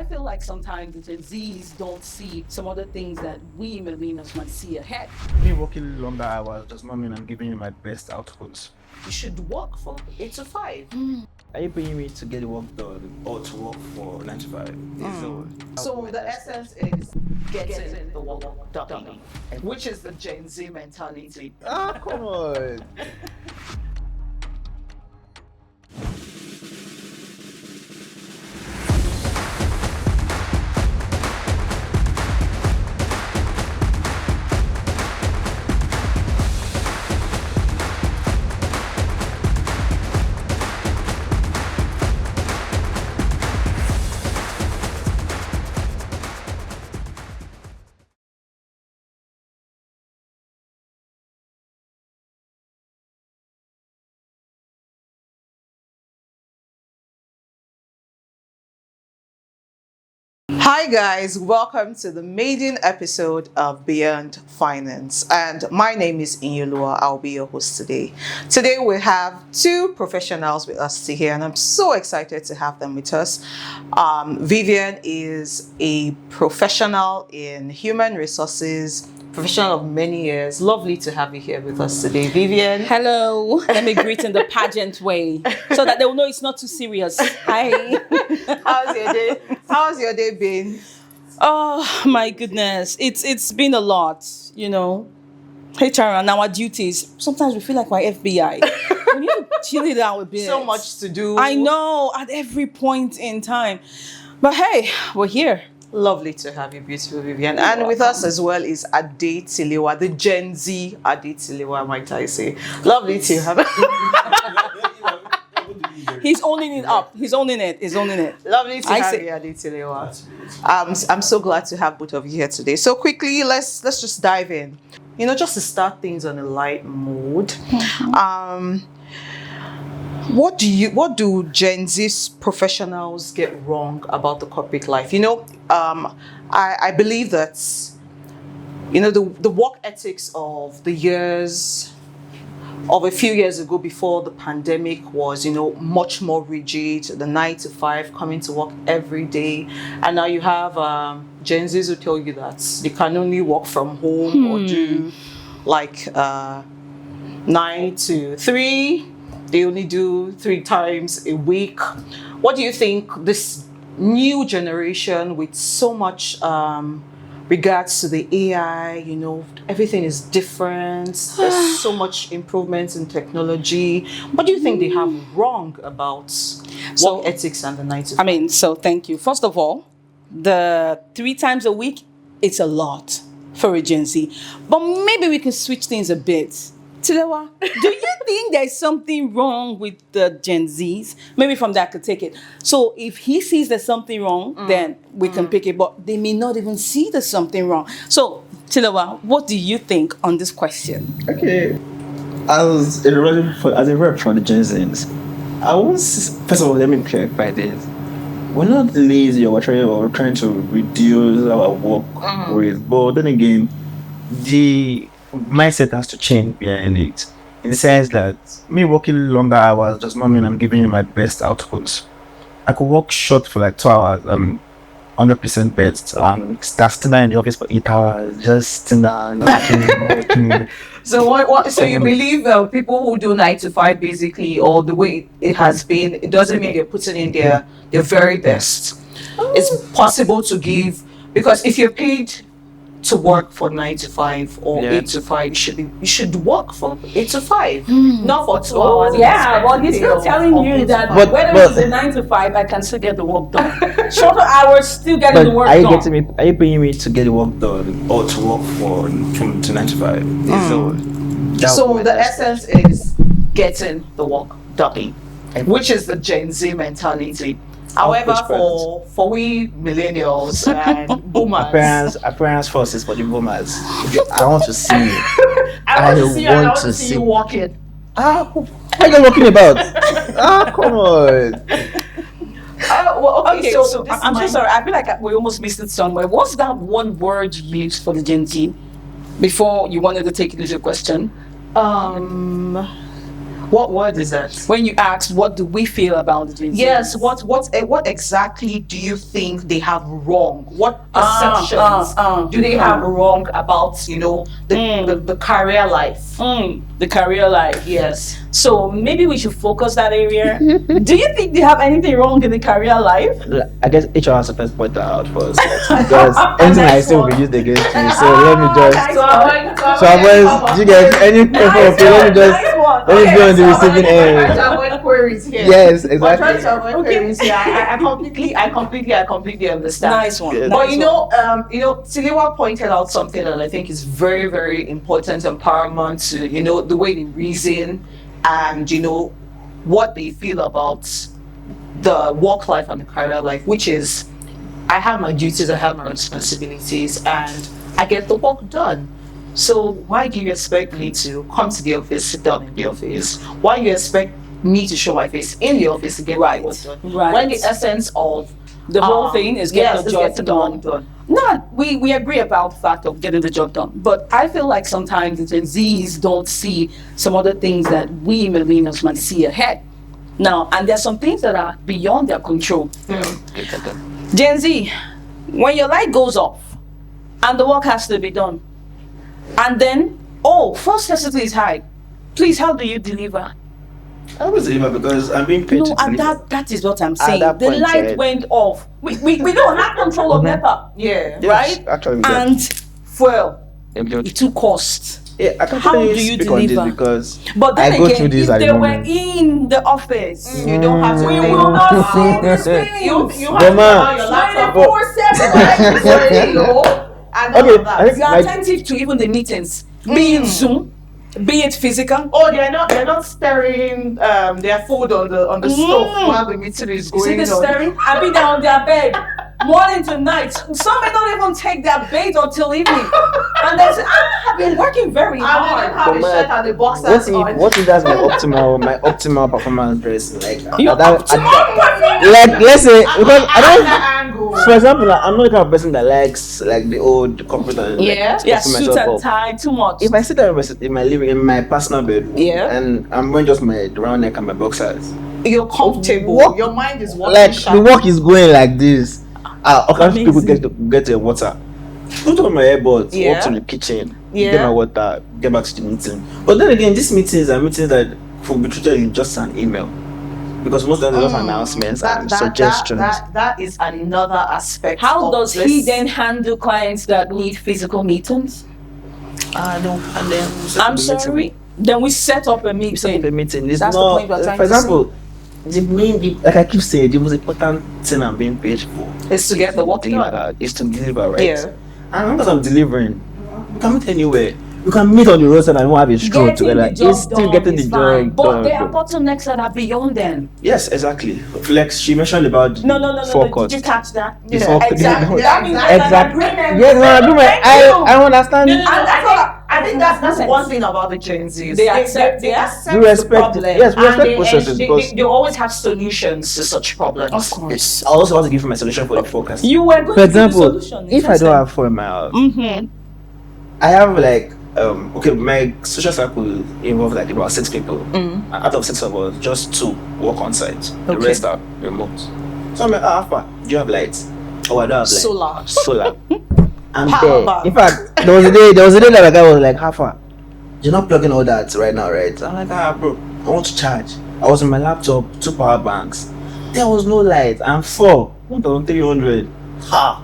feel like sometimes the Gen Zs don't see some other things that we millennials might see ahead. Me working longer hours does not mean I'm giving you my best outputs. You should work for 8 to 5. Are you paying me to get the work done or to work for 9 to 5? So the essence is getting the work done, which is the Gen Z mentality. Come on. Hi guys, welcome to the maiden episode of Beyond Finance, and my name is Inyolua. I'll be your host today. Today we have two professionals with us here, and I'm so excited to have them with us. Vivian is a professional in human resources, professional of many years. Lovely to have you here with us today, Vivian. Hello. Let me greet in the pageant way so that they will know it's not too serious. Hi. How's your day? How's your day been? Oh my goodness. It's been a lot, you know. HR and our duties. Sometimes we feel like we're FBI. We need to chill it out a bit. So much to do. I know, at every point in time. But hey, we're here. Lovely to have you, beautiful Vivian. And with us as well is Ade Tilewa, the Gen Z Ade Tilewa, might I say. Lovely to have He's owning it up. He's owning it. He's owning it. Lovely to have you, Ade Tilewa. I'm so glad to have both of you here today. So quickly, let's just dive in. You know, just to start things on a light mood. What do Gen Z professionals get wrong about the corporate life? You know, I believe that, you know, the work ethics of the years of a few years ago before the pandemic was, you know, much more rigid, the 9 to 5, coming to work every day. And now you have Gen Zs who tell you that they can only work from home or do like 9 to 3. They only do 3 times a week. What do you think this new generation with so much regards to the AI, you know, everything is different. There's so much improvements in technology. What do you think they have wrong about work ethics and the 9 to 5? So thank you. First of all, the 3 times a week, it's a lot for a Gen Z. But maybe we can switch things a bit. Tilewa, do you think there's something wrong with the Gen Zs? Maybe from that I could take it. So if he sees there's something wrong, then we can pick it. But they may not even see there's something wrong. So, Tilewa, what do you think on this question? Okay. As a rep for the Gen Zs, first of all, let me clarify this. We're not lazy or we're trying to reduce our work rate. But then again, the mindset has to change behind it, in the sense that me working longer hours does not mean I'm giving you my best outputs. I could work short for like 2 hours, 100% best. Start sitting down in the office for 8 hours, just sitting down, working. So so you believe people who do 9 to 5 basically, or the way it has been, it doesn't mean they're putting in their very best. It's possible to give, because if you're paid to work for 9 to 5 or 8 to 5, you should work for 8 to 5, not for 2 hours. Yeah, well, he's still telling you that whether it's a 9 to 5, I can still get the work done. Shorter hours, still getting the work done. Are you paying me to get the work done or to work from 9 to 5? So the essence is getting the work done, which is the Gen Z mentality. However, for we millennials and boomers, appearance first is for the boomers. I want to see you. I want to see you walking. What are you talking about? Come on. Okay, so I'm so sorry. I feel like we almost missed it somewhere. What's that one word you used for the Gen Z before you wanted to take it as a question? What word is that? When you asked, what do we feel about the Gen Z? Yes, what exactly do you think they have wrong? What perceptions do they have wrong about, the career life? The career life. Yes. So maybe we should focus that area. Do you think they have anything wrong in the career life? I guess HR has to first point that out first. Because anything I say will be used against me. So let me just. So avoid, do you get any info? Okay, let me just. Let me be on the receiving end. To avoid queries here. Yes, We're trying exactly. to avoid queries here. I completely understand. Nice one. Yeah. But Tiliwa pointed out something that I think is very, very important and paramount to, the way they reason and, what they feel about the work life and the career life, which is, I have my duties, I have my responsibilities, and I get the work done. So why do you expect me to come to the office, sit down in the office? Why do you expect me to show my face in the office to get my work done? Right. When the essence of The whole thing is get the job done. done. No, we agree about the fact of getting the job done. But I feel like sometimes the Gen Zs don't see some other things that we millennials might see ahead. Now, and there's some things that are beyond their control. Gen Z, when your light goes off and the work has to be done, and then, first necessity is high. Please, how do you deliver? I was deliver because I'm being paid No, to and deliver. that is what I'm saying. that The point, light went off. We don't have control of NEPA. Yeah. Yes, Right? actually, we can. And fuel, it took cost. Yeah, I can How tell do you speak on deliver? this because But then I go again, through this if at the they were moment. in the office, You don't have to we pay. will not see the screens. You But have to man, have your laptop. 24/7. And all Okay, of that. I think- You are attentive to even the meetings, be it Zoom, be it physical. Oh, they're not staring their food on the stove while the meeting is You see going the on. staring? I be down on their bed, morning to night. Some may not even take their bait until evening. And they say, I've been working very I hard. didn't have a But shirt man, and the boxers on. what if that's my optimal performance dress? Like Your like let's say because I don't. that angle. For example, like, I'm not the kind of person that likes like the old corporate and Yeah. like, Yeah, stressing suit myself and up. tie, too much. If I sit down in my living in my personal bedroom, Yeah. and I'm wearing just my round neck and my boxers, You're comfortable. What? Your mind is working like the sharp. work is going like this. Occasionally people Amazing. get the water. Put on my earbuds, Yeah. walk to the kitchen, Yeah. get my water, get back to the meeting. But then again, these meetings are meetings that will be treated in just an email. Because most of them are just announcements and suggestions. That is another aspect. How of does this. he then handle clients that need physical meetings? No, and then I'm sorry. Then we set up a meeting. The meeting is That's the not. point we're trying For to example, like I keep saying, the most important thing I'm being paid for Is to get the work done. is to deliver, right? Yeah. And because I'm delivering, you can meet anywhere. You can meet on the roadside and we won't have a stroll Getting together. the job It's still done getting is the fine. job But done. there are bottlenecks that are beyond them. Yes, exactly. Like she mentioned about No. forecast. Did you catch that? The Yeah. forecast. Exactly. That means there's an Exactly. agreement. Yes, no, I do my. Thank you. I understand. And I think that's one thing about the Gen Zs. They accept, they yeah? accept We respect the it. problem. Yes, we And respect they- processes and because- they always have solutions to such problems. Of course. I also want to give you my solution for the forecast. You were going For to give the example, solution. if I don't have phone in my house, I have like okay, my social circle involves like about 6 people. Out of 6 of us, just 2 work on site. The Okay. rest are remote. So I'm like, Alpha, do you have lights? Oh, I don't have lights. Solar. And Power there, bank. in fact, there was a day that a guy was like, Alpha, you're not plugging all that right now, right? I'm like, bro, I want to charge. I was on my laptop, 2 power banks. There was no light. And 4, 1,300. Ha!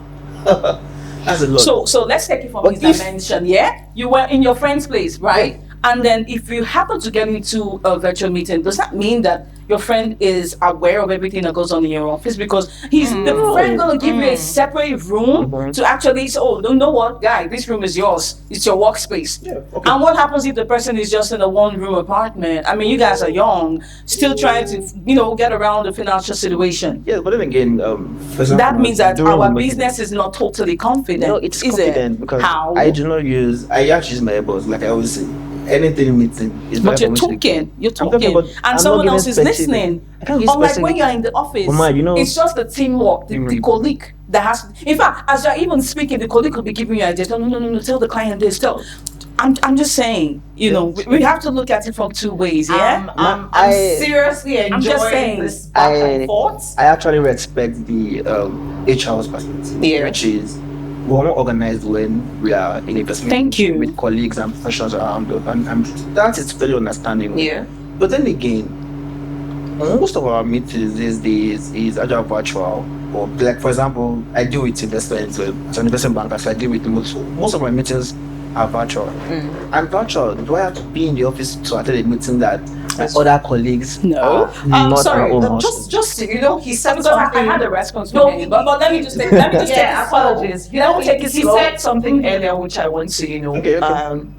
That's a lot. So let's take it from But his if- dimension. Yeah, you were in your friend's place, right? And then if you happen to get into a virtual meeting, does that mean that your friend is aware of everything that goes on in your office? Because he's the friend gonna give you a separate room to actually say, oh, don't know what, guy, this room is yours. It's your workspace. Yeah, okay. And what happens if the person is just in a 1-room apartment? I mean, you guys are young, still trying to, get around the financial situation. Yeah, but then again, for example, That means that during our the meeting- business is not totally confident. No, it's is confident it? because How? I actually use my earbuds, like I always say. Anything meeting is But better you're for me to- talking, I'm talking, but and I'm someone not else giving is specific- listening. I can't give Unlike specific- when you're in the office, Mama, it's just the teamwork, the colleague that has. In fact, as you're even speaking, the colleague could be giving you ideas. No, tell the client this. I'm just saying, we have to look at it from two ways, yeah? I'm I- seriously enjoying just saying, this back and forth. I actually respect the HR's perspective, Yeah. which is we're more organized when we are in a investment Thank you. with colleagues and professionals around us, and that is very understanding. Yeah. But then again, most of our meetings these days is either virtual or, like, for example, I deal with investments as an investment banker, so I deal with most of my meetings are virtual. And virtual, do I have to be in the office to attend a meeting that my other colleagues No. are not Sorry, our own household? just he said Because I something. had a response No, from him, but let me just take it Yeah, slow. apologies. He slow. said something earlier which I want to, Okay.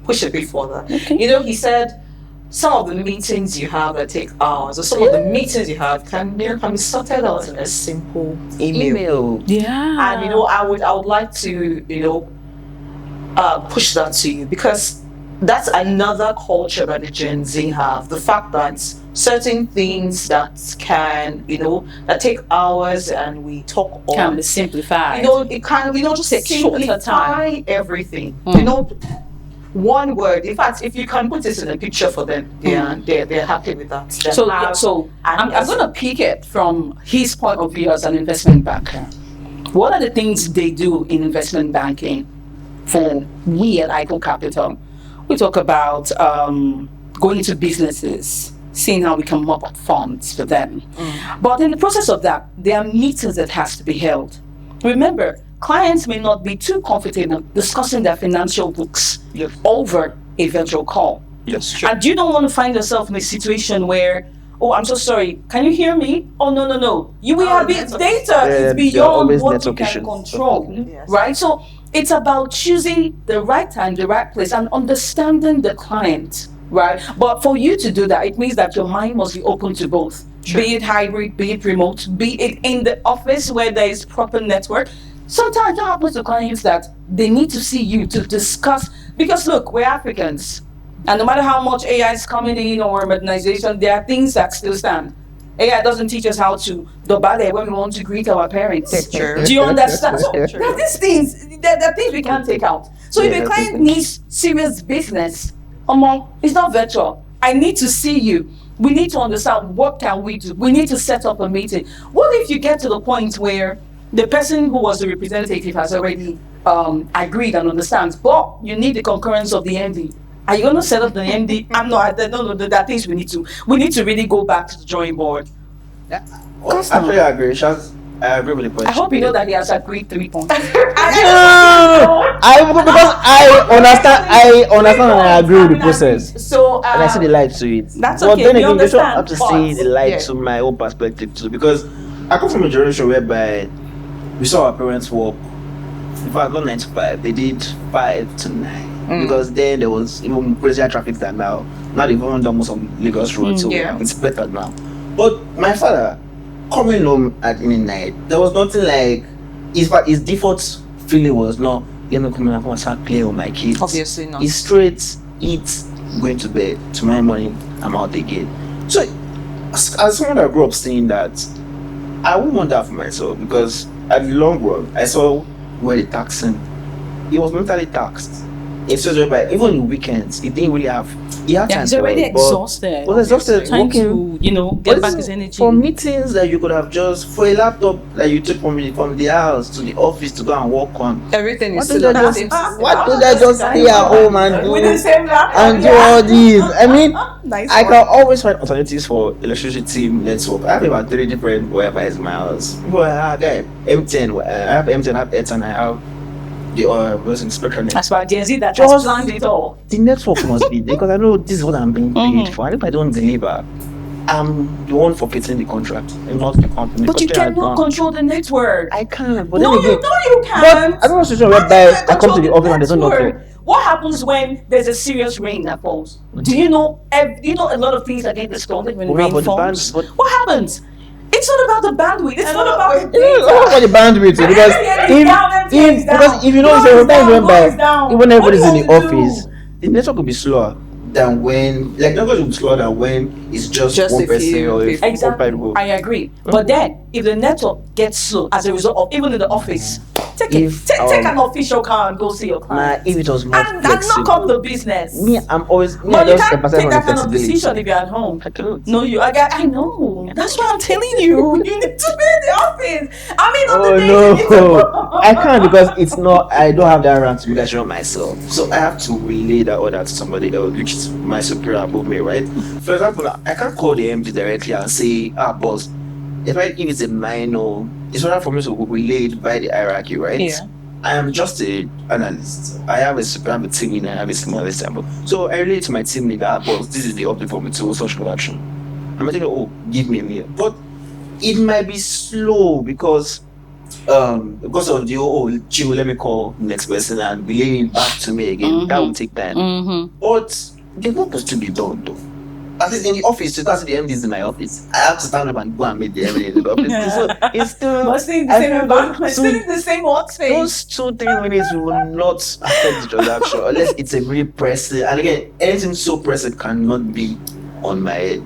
push a bit further. He said some of the meetings you have that take hours, or some of the meetings you have can be sorted out in a simple email. Yeah. And I would like to push that to you, because that's another culture that the Gen Z have. The fact that certain things that can that take hours and we talk Can on, be simplified. it can just Take shorter simplify everything. One word. In fact, if you can put this in a picture for them, they're happy with that. They So, have I'm an going to pick it from his point of view as an investment banker. What are the things they do in investment banking for we at AIICO Capital? We talk about going to businesses, seeing how we can mop up funds for them. But in the process of that, there are meetings that has to be held. Remember, clients may not be too comfortable discussing their financial books over a virtual call. Yes, sure. And you don't want to find yourself in a situation where, oh, I'm so sorry, can you hear me? Oh, no. You will have data. It's beyond always what you network can issues. control, Yes. right? So it's about choosing the right time, the right place, and understanding the client, right? But for you to do that, it means that your mind must be open to both. Be it hybrid, be it remote, be it in the office where there is proper network. Sometimes it happens to clients that they need to see you to discuss, because look, we're Africans, and no matter how much AI is coming in or modernization, there are things that still stand. AI doesn't teach us how to dobale when we want to greet our parents. Sure. Do you understand? So Sure. there are these things, there are things we can't take out. So if Yeah, a client definitely. needs serious business, it's not virtual. I need to see you. We need to understand, what can we do? We need to set up a meeting. What if you get to the point where the person who was the representative has already agreed and understands, but you need the concurrence of the MD? Are you going to set up the MD? No, there are things we need to really go back to the drawing board. Actually, I agree. I agree with the point. I hope you know that he has agreed 3 points. I understand and I agree with the process. So And I see the light to it. That's But okay, then we again, you should understand, have to but- see the light Yeah. to my own perspective too. Because I come from a generation whereby we saw our parents work. In fact, not 9 to 5, they did 5 to 9. Because then there was even crazier traffic than now. Not even almost on Lagos Road, so Yeah. it's better now. But my father, coming home at any night, there was nothing like his default feeling was not, you're not coming home and start playing with my kids. Obviously not. It's straight, eat, going to bed. Tomorrow morning, I'm out again. So, as someone that grew up seeing that, I wouldn't want that for myself, because at the long run, I saw where the taxing, he was mentally taxed. It's just whereby even in weekends, he didn't really have. He had time He's for already it, but exhausted. was exhausted Trying working. to, get But back his energy. for meetings that you could have just for a laptop that you took from the house to the office to go and work on. everything is Why still don't on I the same just system. why don't I just stay at home and With the same laptop, and do all these? I mean, Nice I one. can always find alternatives for electricity network. I have about 3 different Wi-Fi in my house. Well, I have M10. I have M10. I have Airtel. I have the was in Spectrum. As far as Gen Z that Just- has planned it all. The network must be there, because I know this is what I'm being paid for. And if I don't deliver, I'm the one forfeiting the contract, and not the company. But you Because they are cannot gone. control the network. I can, but No, then you again, can't. but I don't know situation How do whereby you I come to control the office and there's no network? network. What happens when there's a serious rain that falls? Do you know? You know a lot of things are getting distorted when Well, rain but the falls. band- but- What happens? It's not about the bandwidth. It's not about the It's all data. about the bandwidth, too, because Everything is down, everything is down. because if you know, Noise so is down, when noise is down. even everybody's What in do the you have to office, do? the network will be slower than when, like, network will be slower than when it's just Just one a person few or a Exactly. people. I agree. But then, if the network gets slow as a result of, even in the office, Take If, it. Take an official car and go see your client. if it was more And flexible, knock up the business. me, I'm always me. I But you just can't emphasize take on that the kind of flexibility. decision if you're at home. I cannot. No, I know. That's why I'm telling you. You need to be in the office. I mean, on the Oh days you need to no, go. I can't because it's not. I don't have that right to measure myself, so I have to relay that order to somebody else, which is my superior above me, right? For example, I can't call the MD directly and say, boss, if it's a minor, it's rather for me to relay it by the hierarchy, right? Yeah. I am just a analyst. I have a team leader, I have a small example. So I relate to my team leader, boss, this is the update for me to social production. I'm thinking, give me a meal. But it might be slow because of the chill, let me call next person and relay it back to me again. That will take time. But the work has to be done though. At least in the office, because the MD is in my office, I have to stand up and go and meet the MD in the office. So it's still But still in the same environment, still in the same workspace. those 2-3 minutes will not affect the transaction unless it's a really pressing. And again, anything so pressing cannot be on my head.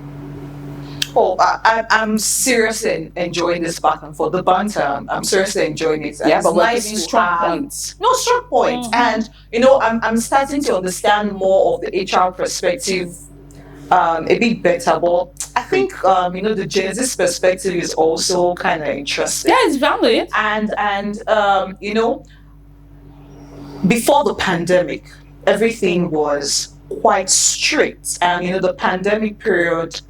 Oh, I'm seriously enjoying this back and forth. The banter, I'm seriously enjoying it. Yeah, It's but we're nice giving to strong have- points. No, strong points. And, I'm starting to understand more of the HR perspective a bit better. But I think, the Gen Z perspective is also kind of interesting. Yeah, it's valid. And before the pandemic, everything was quite strict. And, the pandemic period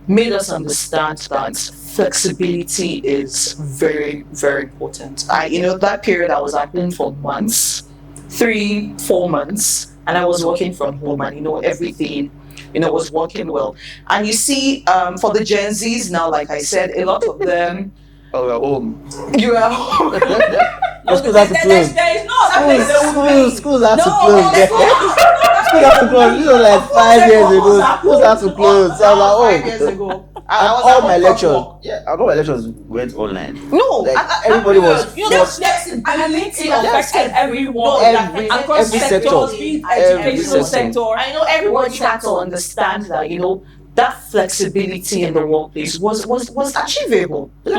made us understand that flexibility is very, very important. That period I was applying for months, 3-4 months, and I was working from home, and everything was working well. And you see, for the Gen Zs now, like I said, a lot of them Oh, we're home. you are home. Schools have to close. There is no other place they will be. Schools have to No, close. no, Schools have to close. This was like 5 years ago. Schools have to close. So I was 5 years like, ago. And I was all at my home lectures, from work. all my lectures went online. No, Like, everybody was forced. Flexibility affected everyone. Every across sector. sectors, be it Every educational sector. sector. I know everybody had to understand that that flexibility in the workplace was achievable. We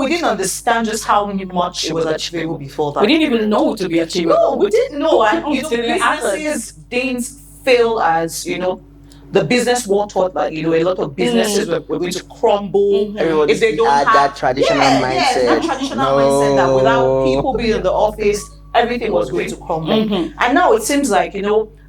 didn't understand just how much it was achievable before that. We didn't even know to be achievable. No, we didn't know. And Until it happened. businesses didn't feel as the business world thought that a lot of businesses were going to crumble Everybody if they don't had have that traditional mindset. that traditional mindset that without people being in the office, everything was going to crumble. And now it seems like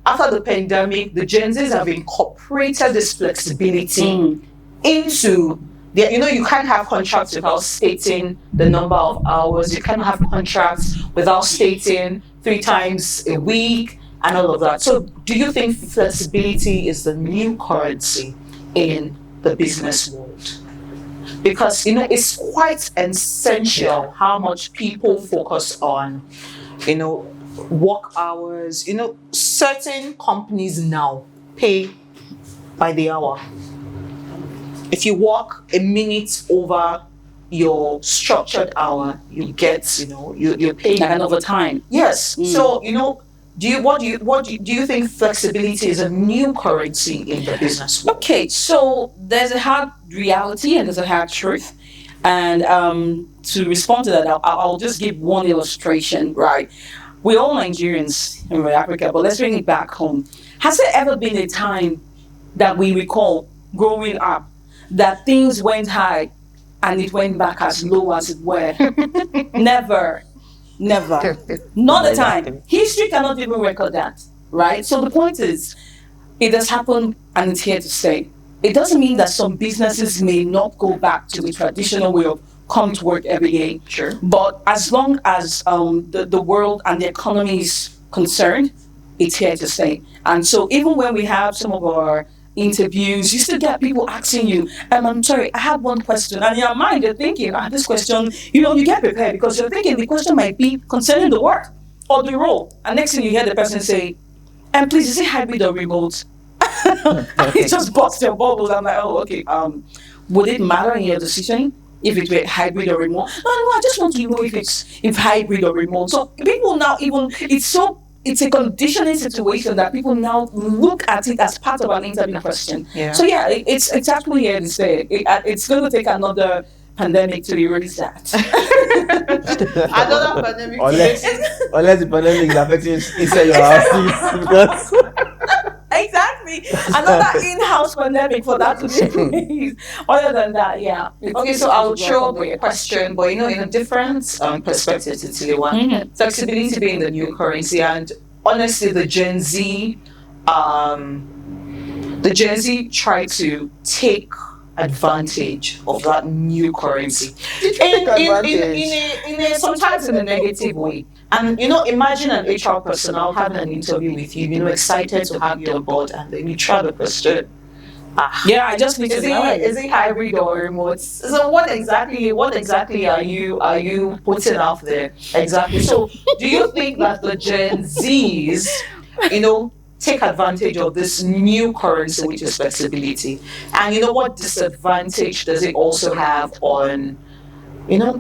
after the pandemic, the Gen Zs have incorporated this flexibility into you can't have contracts without stating the number of hours. You can't have contracts without stating 3 times a week and all of that. So do you think flexibility is the new currency in the business world? Because it's quite essential how much people focus on work hours. Certain companies now pay by the hour. If you work a minute over your structured hour, you get you're paid Like an overtime. Yes. So do you think flexibility is a new currency in the business world? Okay, so there's a hard reality and there's a hard truth. And to respond to that, I'll just give one illustration, right? We're all Nigerians in Africa, but let's bring it back home. Has there ever been a time that we recall growing up that things went high and it went back as low as it were? Never. Not a time. History cannot even record that, right? So the point is, it has happened and it's here to stay. It doesn't mean that some businesses may not go back to the traditional way of come to work every day. Sure. But as long as the world and the economy is concerned, it's here to stay. And so even when we have some of our interviews, you still get people asking you, I'm sorry, I have one question. And in your mind, you're thinking, this question, you get prepared because you're thinking the question might be concerning the work or the role. And next thing you hear the person say, please, is it hybrid or remote? It just busts your bubbles. I'm like, okay. Would it matter in your decision if it were hybrid or remote? No, I just want to know if hybrid or remote. So people now it's a conditioning situation that people now look at it as part of an interview question. Yeah. So yeah, it's actually here to stay. It's going to take another pandemic to erase that. Another pandemic. Unless the pandemic is affecting inside your house, because Exactly. Another in-house pandemic for that to be erased. Other than that, yeah. Okay, so I'll throw up a question, but in a different perspective to Tilewa. Flexibility being the new currency, and honestly, the Gen Z try to take advantage of that new currency sometimes in a negative way. And imagine an HR personnel having an interview with you, excited to have you on board, and then you try the question. Yeah, I just need to know. Is it hybrid or remote? So what exactly are you putting out there? Exactly. So do you think that the Gen Zs, take advantage of this new currency, which is flexibility? And what disadvantage does it also have on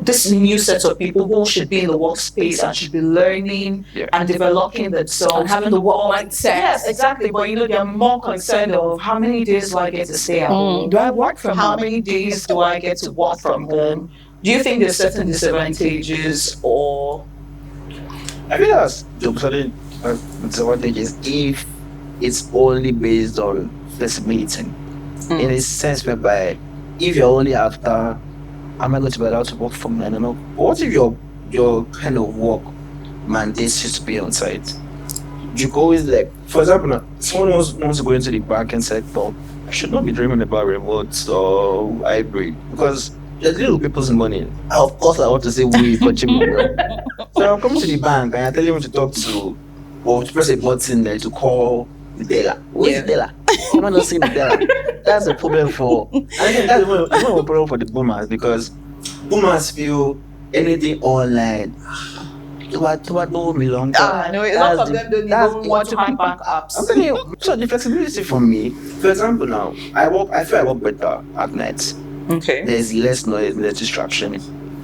this new set of people who should be in the workspace and should be learning and developing themselves And having the work mindset. Yes, exactly. But they're more concerned of how many days do I get to stay at home? Do I work from How home? many days do I get to work from home? Do you think there's certain disadvantages, or I think that's the certain disadvantages if it's only based on flexibility. In a sense whereby if you're only after, am I going to be allowed to work from? I don't know. What if your kind of work mandates you to be on site? You go always, like, for example, now, someone wants to go into the banking sector. I should not be dreaming about remote or hybrid, because there's little people's money. Of course, I want to say we, but so I'm coming to the bank and I tell you to talk to, or to press a button there to call the teller. Where's the teller? I'm not seeing the teller. That's a problem for, I think that's one of the problem for the boomers, because boomers feel anything online. What don't belong. I know a lot of them don't even want to have bank apps. I'm telling you, so the flexibility for me, for example, now I feel I work better at night. Okay. There's less noise, less distraction.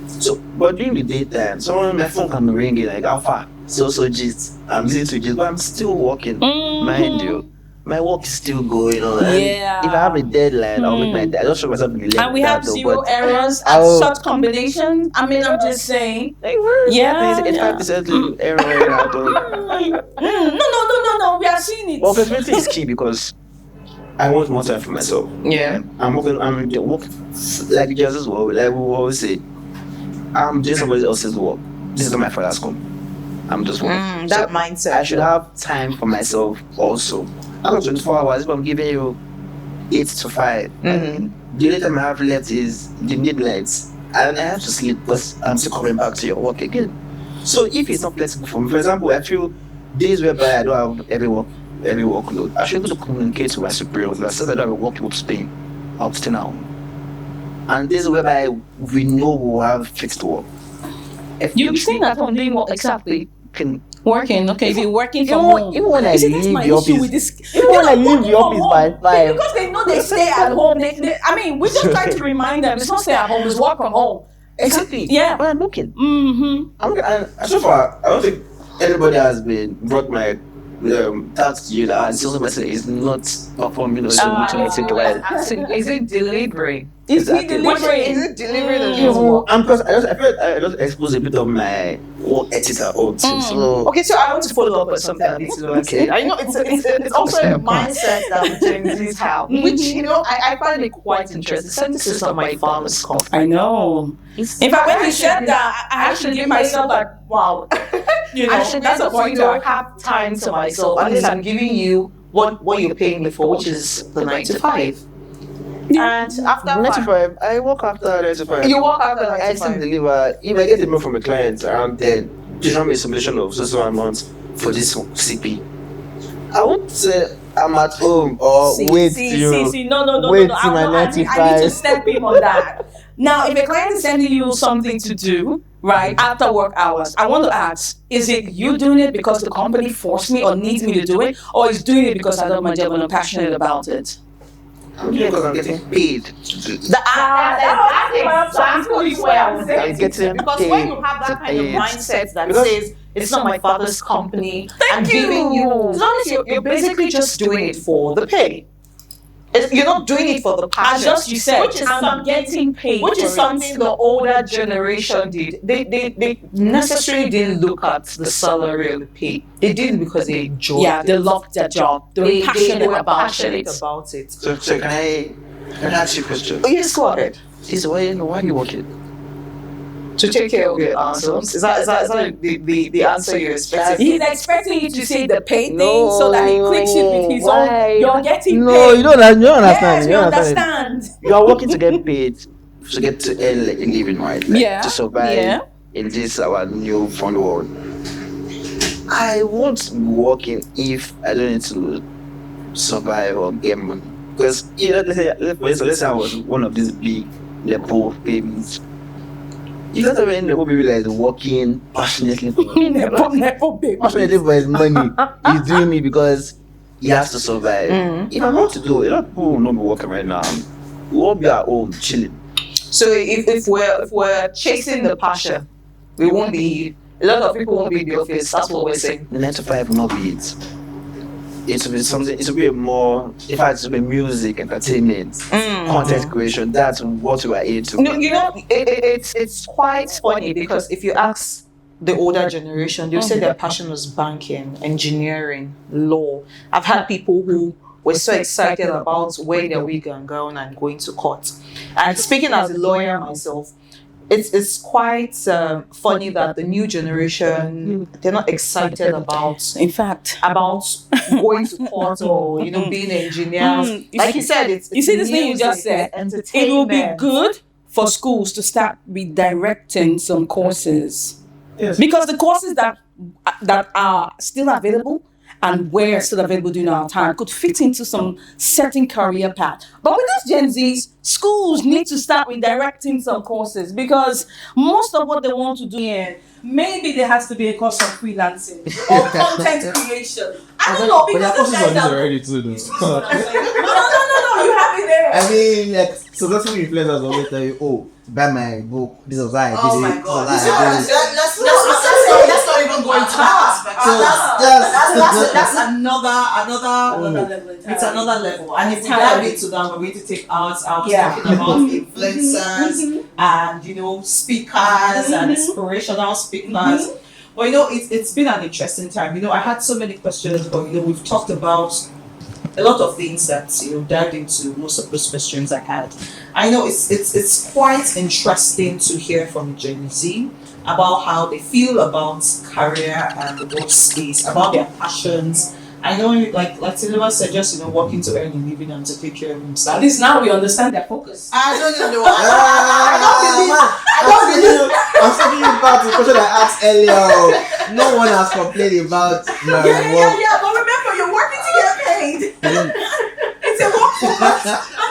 So, but during the daytime, my phone can be ringing like, how far? So gist. I'm listening to gist, but I'm still working. Mind you, my work is still going on. And Yeah. if I have a deadline, I'll make my deadline. I don't show myself in the And we have zero errors at such combinations. I mean, I'm just saying. Yeah. It's 5% error. No. We are seeing it. Well, flexibility is key because I want more time for myself. Yeah. I'm working like just as well. Like we always say, I'm doing somebody else's work. This is not my father's home. I'm just working. That mindset. I should have time for myself also. I got 24 hours, but I'm giving you 8 to 5. The only time I have left is the midnights. And I have to sleep because I'm still coming back to your work again. So if it's not flexible for me, for example, I feel days whereby I don't have every workload, I should be able to communicate to my superiors. I said I don't have a workload today. I'll stay now. And days whereby we know we'll have fixed work. If You've seen that on doing what exactly? Working, okay. If you're working from Even home. when I You see, that's leave my the issue office- with this. even when I leave the office by 5. Because they know they stay at home. I mean, we just try to remind them it's not stay at home, it's work from home. Exactly. Yeah. But I'm looking. Mm-hmm. So far, I don't think anybody has brought my task to you that this person is not performing so much on the well. Is it delivery? Is he Exactly. delivering? Is it delivery that You does know, work? and plus, I feel like I just expose a bit of my work ethics at home too. So Okay, so I want to follow up on something that needs to Okay. I know it's also a mindset that Gen Zs have, which I find it quite interesting. So this is not my father's company. I know. In fact, when he said that, I actually gave myself like, wow. I should that's a point where I have time to myself. At least I'm giving you what you're paying me for, which is the 9 to 5. And after 9 to 5, I work after 9 to 5. you work after 9 I to still 5. deliver. If I get a mail from a client around 10, just run me a submission of so amount for this CP. I won't say I'm at home or wait till No. wait till I my know, 9 to I need to 5. step in on that. Now, if a client is sending you something to do, right, after work hours, I want to ask, is it you doing it because the company forced me or needs me to do it, or is doing it because I love my job and I'm passionate about it? I'm doing it because I'm getting paid to do it. That's exactly where I was I'm saying. getting Because paid when you have that kind of to- mindset that Because- says it's not my father's company, Thank I'm you. giving you, as long as you're basically just doing it for the pay. You're not doing it for the passion. As just you said, which is I'm getting paid. which for is it. something the older generation did. They necessarily didn't look at the salary or the pay. They did it because they enjoyed Yeah, it. they loved their job. They were passionate were about passionate it. about it. So can I ask you a question? Oh, yes, go ahead. Is why are you working? To take care of your answers. Is that the answer you're expecting? He's expecting you to say the pay thing so that he clicks it with his Why? own. You're getting No, paid. you don't understand. Yes, we You don't understand. understand. You are working to get paid to get to earn a living, right? Like, Yeah. to survive Yeah. in this our new fun world. I won't be working if I don't need to survive or get money. Because let's say I was one of these big Nepo babies. You got to be Nepo baby that is working passionately for Nepo baby. passionately for his money. He's doing it because he has to survive. If I want to do it, a lot of people will not be working right now. We won't be at home chilling. So if we're chasing the passion, we won't be. A lot of people won't be in the office. That's what we're saying. The 9 to 5 will not be it. It will be something. It will be more. In fact, it will be music, entertainment, content creation. That's what we are into. No, it's quite funny because if you ask the older generation, they'll say their passion was banking, engineering, law. I've had people who were so excited about wearing their wig and gown and going to court. And speaking as a lawyer myself, it's quite funny that the new generation, they're not excited about In fact, going to court or being engineers. Like you said, it's you see this thing you just said. It will be good for schools to start redirecting some courses. Yes. Because the courses that are still available and were still available during our time could fit into some certain career path. But with these Gen Zs, schools need to start redirecting some courses because most of what they want to do here, maybe there has to be a course of freelancing or content creation. I don't know, because those guys are already too, though. no, you have it there. I mean, like, successful influencers always tell you, oh, buy my book, this was I did Oh it, my this God. was I did it. Let's not even go into that aspect. That's another level. It's another level. And if we dive into that, we're going to take out talking about influencers and speakers and inspirational speakers. But it's been an interesting time. I had so many questions, but we've talked about a lot of things that dived into most of those questions I had. I know it's quite interesting to hear from Gen Z about how they feel about career and the workspace, about their passions. I know, like Cinema said, just working to earn a living and to take care of himself. At least now we understand their focus. I don't know. I'm taking you back to the question I asked earlier. No one has complained about my work. Yeah. But remember, you're working to get paid. It's a work focus.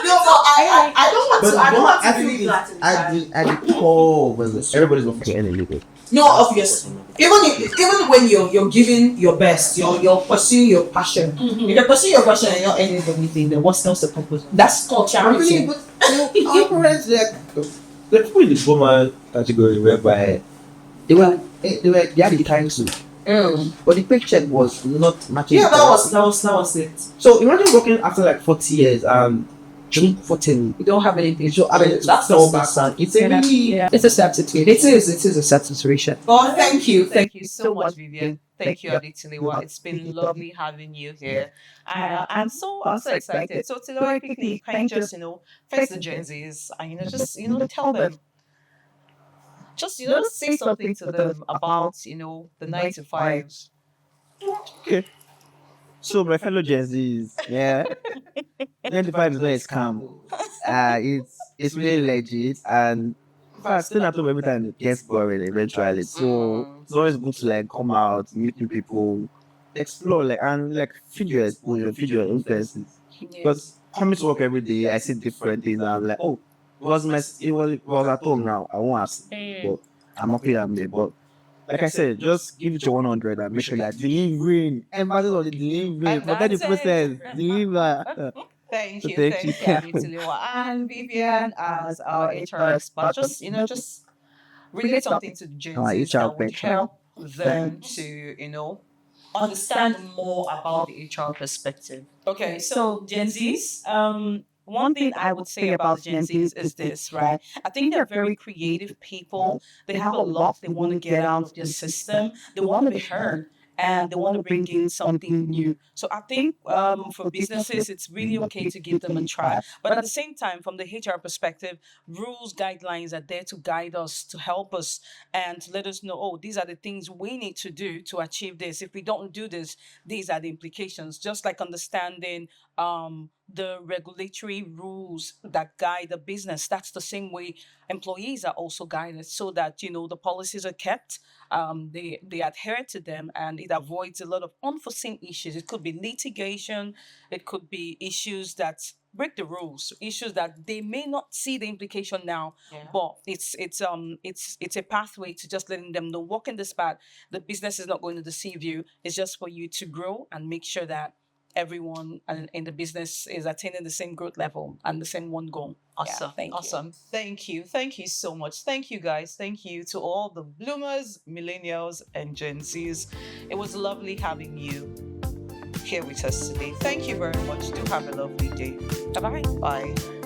No, but I don't want to. I don't want to believe that. At the core, everybody's working to earn a living. No, obviously. Even when you're giving your best, you're pursuing your passion. If you're pursuing your passion and you're not earning anything, then what's the purpose? That's called charity. But our parents, the people in the former category whereby they had the time to, but the paycheck was not matching. Yeah, that was it. So imagine working after like 40 years, 14. We don't have anything. So I mean, That's so the bad. It's a really, It's a substitute. It is a substitution. Well, thank you. Thank you so much, Vivian. Thank you, Aditiliwa. It's been lovely having you here. I'm so excited. So today, quickly, can you just face the Gen Zs and just tell them, just say something to them about the 9 to 5s. okay. So my fellow Gen Zs, 95 is not a scam. It's really legit, and if I still at home every time it gets boring eventually. So it's always good to like come out, meet new people, explore and feed your exposure, feed your influences. Because coming to work every day, I see different things. And I'm like, oh, it was at home now. I won't ask, but I'm okay. I'm there, but. Like I said, just give it your 100 and make sure you're delivering. Emphasis on the delivering. Forget the process. Deliver. Thank you, Thank you. Aditiliwa. And Vivian as our HR expert, just relate something to the Gen Our Zs HR that would pension. help them to, understand more about the HR perspective. Okay, so Gen Zs, one thing I would say about Gen Zs is this, right? I think they're very creative people. They have a lot they want to get out of their system. They want to be heard and they want to bring in something new. So I think for businesses, it's really okay to give them a try. But at the same time, from the HR perspective, rules, guidelines are there to guide us, to help us, and to let us know, oh, these are the things we need to do to achieve this. If we don't do this, these are the implications. Just like understanding the regulatory rules that guide the business. That's the same way employees are also guided, so that the policies are kept, they adhere to them, and it avoids a lot of unforeseen issues. It could be litigation, it could be issues that break the rules, issues that they may not see the implication now, but it's a pathway to just letting them know, walk in this path. The business is not going to deceive you. It's just for you to grow and make sure that everyone in the business is attaining the same growth level and the same one goal. Awesome. Thank you. Awesome. Thank you. Thank you so much. Thank you, guys. Thank you to all the bloomers, millennials, and Gen Zs. It was lovely having you here with us today. Thank you very much. Do have a lovely day. Bye-bye. Bye.